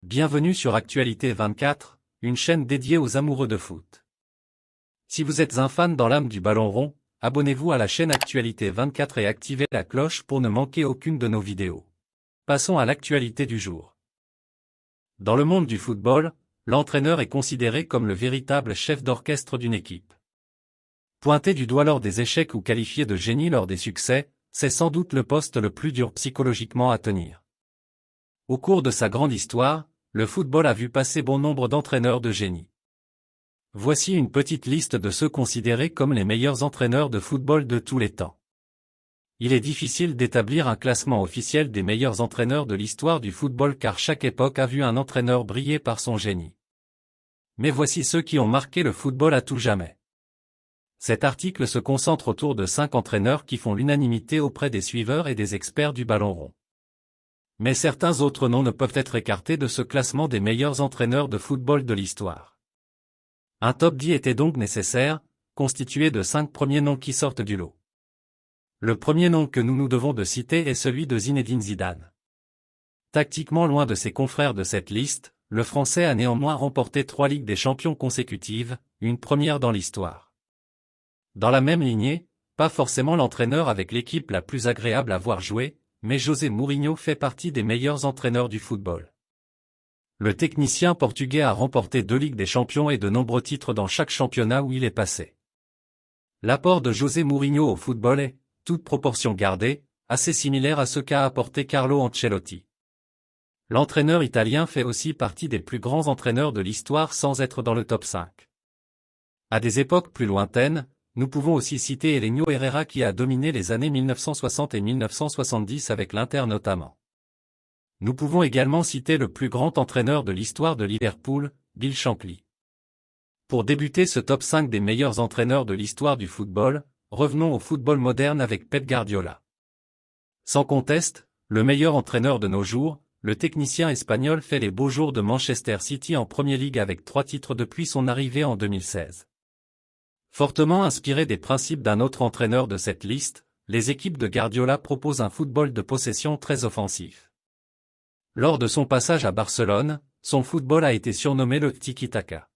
Bienvenue sur Actualité 24, une chaîne dédiée aux amoureux de foot. Si vous êtes un fan dans l'âme du ballon rond, abonnez-vous à la chaîne Actualité 24 et activez la cloche pour ne manquer aucune de nos vidéos. Passons à l'actualité du jour. Dans le monde du football, l'entraîneur est considéré comme le véritable chef d'orchestre d'une équipe. Pointé du doigt lors des échecs ou qualifié de génie lors des succès, c'est sans doute le poste le plus dur psychologiquement à tenir. Au cours de sa grande histoire, le football a vu passer bon nombre d'entraîneurs de génie. Voici une petite liste de ceux considérés comme les meilleurs entraîneurs de football de tous les temps. Il est difficile d'établir un classement officiel des meilleurs entraîneurs de l'histoire du football car chaque époque a vu un entraîneur briller par son génie. Mais voici ceux qui ont marqué le football à tout jamais. Cet article se concentre autour de 5 entraîneurs qui font l'unanimité auprès des suiveurs et des experts du ballon rond. Mais certains autres noms ne peuvent être écartés de ce classement des meilleurs entraîneurs de football de l'histoire. Un top 10 était donc nécessaire, constitué de 5 premiers noms qui sortent du lot. Le premier nom que nous devons de citer est celui de Zinedine Zidane. Tactiquement loin de ses confrères de cette liste, le Français a néanmoins remporté 3 Ligues des Champions consécutives, une première dans l'histoire. Dans la même lignée, pas forcément l'entraîneur avec l'équipe la plus agréable à voir jouer, mais José Mourinho fait partie des meilleurs entraîneurs du football. Le technicien portugais a remporté 2 Ligues des Champions et de nombreux titres dans chaque championnat où il est passé. L'apport de José Mourinho au football est, toute proportion gardée, assez similaire à ce qu'a apporté Carlo Ancelotti. L'entraîneur italien fait aussi partie des plus grands entraîneurs de l'histoire sans être dans le top 5. À des époques plus lointaines, nous pouvons aussi citer Helenio Herrera qui a dominé les années 1960 et 1970 avec l'Inter notamment. Nous pouvons également citer le plus grand entraîneur de l'histoire de Liverpool, Bill Shankly. Pour débuter ce top 5 des meilleurs entraîneurs de l'histoire du football, revenons au football moderne avec Pep Guardiola. Sans conteste, le meilleur entraîneur de nos jours, le technicien espagnol fait les beaux jours de Manchester City en Premier League avec 3 titres depuis son arrivée en 2016. Fortement inspiré des principes d'un autre entraîneur de cette liste, les équipes de Guardiola proposent un football de possession très offensif. Lors de son passage à Barcelone, son football a été surnommé le tiki-taka.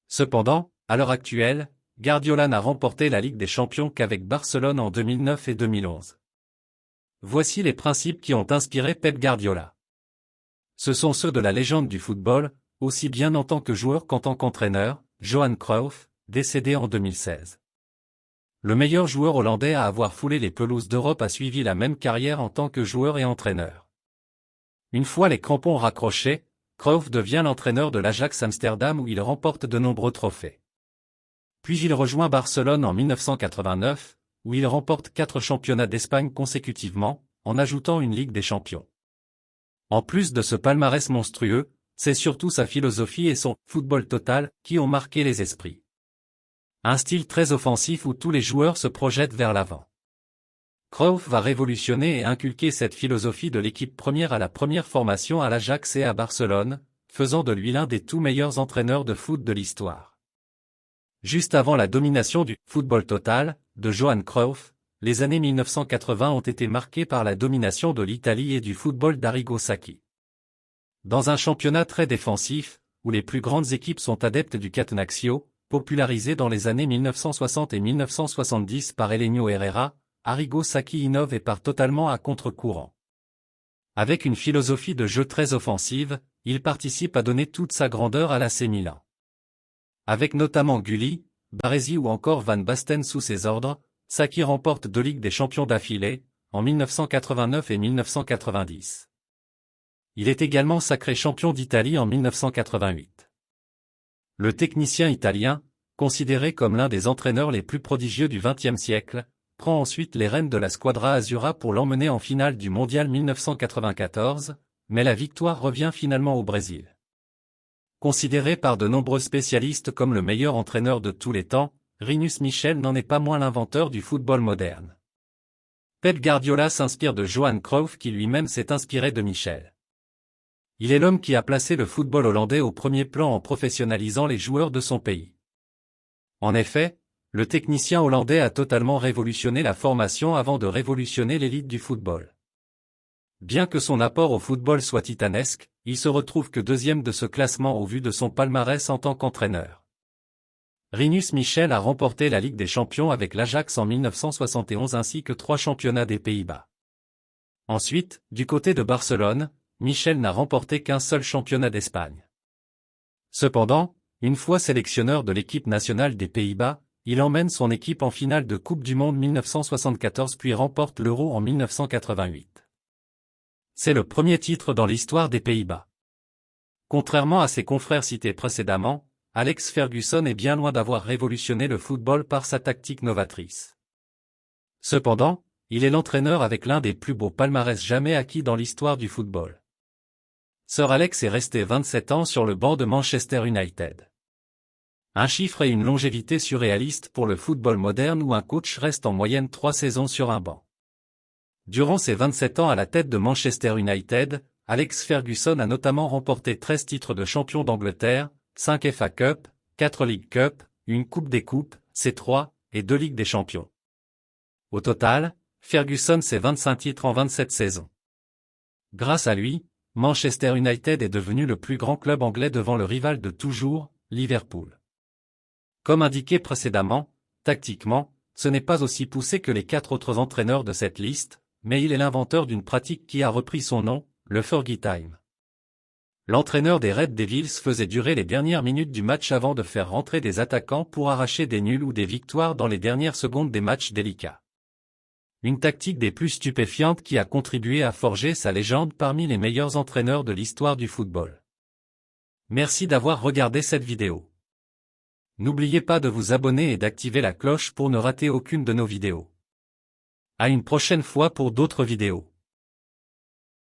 Cependant, à l'heure actuelle, Guardiola n'a remporté la Ligue des Champions qu'avec Barcelone en 2009 et 2011. Voici les principes qui ont inspiré Pep Guardiola. Ce sont ceux de la légende du football, aussi bien en tant que joueur qu'en tant qu'entraîneur, Johan Cruyff, décédé en 2016. Le meilleur joueur hollandais à avoir foulé les pelouses d'Europe a suivi la même carrière en tant que joueur et entraîneur. Une fois les crampons raccrochés, Cruyff devient l'entraîneur de l'Ajax Amsterdam où il remporte de nombreux trophées. Puis il rejoint Barcelone en 1989, où il remporte 4 championnats d'Espagne consécutivement, en ajoutant une Ligue des Champions. En plus de ce palmarès monstrueux, c'est surtout sa philosophie et son « football total » qui ont marqué les esprits. Un style très offensif où tous les joueurs se projettent vers l'avant. Cruyff va révolutionner et inculquer cette philosophie de l'équipe première à la première formation à l'Ajax et à Barcelone, faisant de lui l'un des tout meilleurs entraîneurs de foot de l'histoire. Juste avant la domination du « football total » de Johan Cruyff, les années 1980 ont été marquées par la domination de l'Italie et du football d'Arrigo Sacchi. Dans un championnat très défensif, où les plus grandes équipes sont adeptes du catenaccio, popularisé dans les années 1960 et 1970 par Helenio Herrera, Arrigo Sacchi innove et part totalement à contre-courant. Avec une philosophie de jeu très offensive, il participe à donner toute sa grandeur à l'AC Milan. Avec notamment Gulli, Baresi ou encore Van Basten sous ses ordres, Sacchi remporte 2 Ligues des Champions d'affilée, en 1989 et 1990. Il est également sacré champion d'Italie en 1988. Le technicien italien, considéré comme l'un des entraîneurs les plus prodigieux du XXe siècle, prend ensuite les rênes de la Squadra Azzurra pour l'emmener en finale du Mondial 1994, mais la victoire revient finalement au Brésil. Considéré par de nombreux spécialistes comme le meilleur entraîneur de tous les temps, Rinus Michels n'en est pas moins l'inventeur du football moderne. Pep Guardiola s'inspire de Johan Cruyff qui lui-même s'est inspiré de Michels. Il est l'homme qui a placé le football hollandais au premier plan en professionnalisant les joueurs de son pays. En effet, le technicien hollandais a totalement révolutionné la formation avant de révolutionner l'élite du football. Bien que son apport au football soit titanesque, il se retrouve que deuxième de ce classement au vu de son palmarès en tant qu'entraîneur. Rinus Michels a remporté la Ligue des Champions avec l'Ajax en 1971 ainsi que 3 championnats des Pays-Bas. Ensuite, du côté de Barcelone, Michels n'a remporté qu'un seul championnat d'Espagne. Cependant, une fois sélectionneur de l'équipe nationale des Pays-Bas, il emmène son équipe en finale de Coupe du Monde 1974 puis remporte l'Euro en 1988. C'est le premier titre dans l'histoire des Pays-Bas. Contrairement à ses confrères cités précédemment, Alex Ferguson est bien loin d'avoir révolutionné le football par sa tactique novatrice. Cependant, il est l'entraîneur avec l'un des plus beaux palmarès jamais acquis dans l'histoire du football. Sir Alex est resté 27 ans sur le banc de Manchester United. Un chiffre et une longévité surréaliste pour le football moderne où un coach reste en moyenne 3 saisons sur un banc. Durant ses 27 ans à la tête de Manchester United, Alex Ferguson a notamment remporté 13 titres de champion d'Angleterre, 5 FA Cup, 4 League Cup, une Coupe des Coupes, C3, et 2 Ligues des Champions. Au total, Ferguson c'est 25 titres en 27 saisons. Grâce à lui, Manchester United est devenu le plus grand club anglais devant le rival de toujours, Liverpool. Comme indiqué précédemment, tactiquement, ce n'est pas aussi poussé que les 4 autres entraîneurs de cette liste, mais il est l'inventeur d'une pratique qui a repris son nom, le Fergie Time. L'entraîneur des Red Devils faisait durer les dernières minutes du match avant de faire rentrer des attaquants pour arracher des nuls ou des victoires dans les dernières secondes des matchs délicats. Une tactique des plus stupéfiantes qui a contribué à forger sa légende parmi les meilleurs entraîneurs de l'histoire du football. Merci d'avoir regardé cette vidéo. N'oubliez pas de vous abonner et d'activer la cloche pour ne rater aucune de nos vidéos. À une prochaine fois pour d'autres vidéos.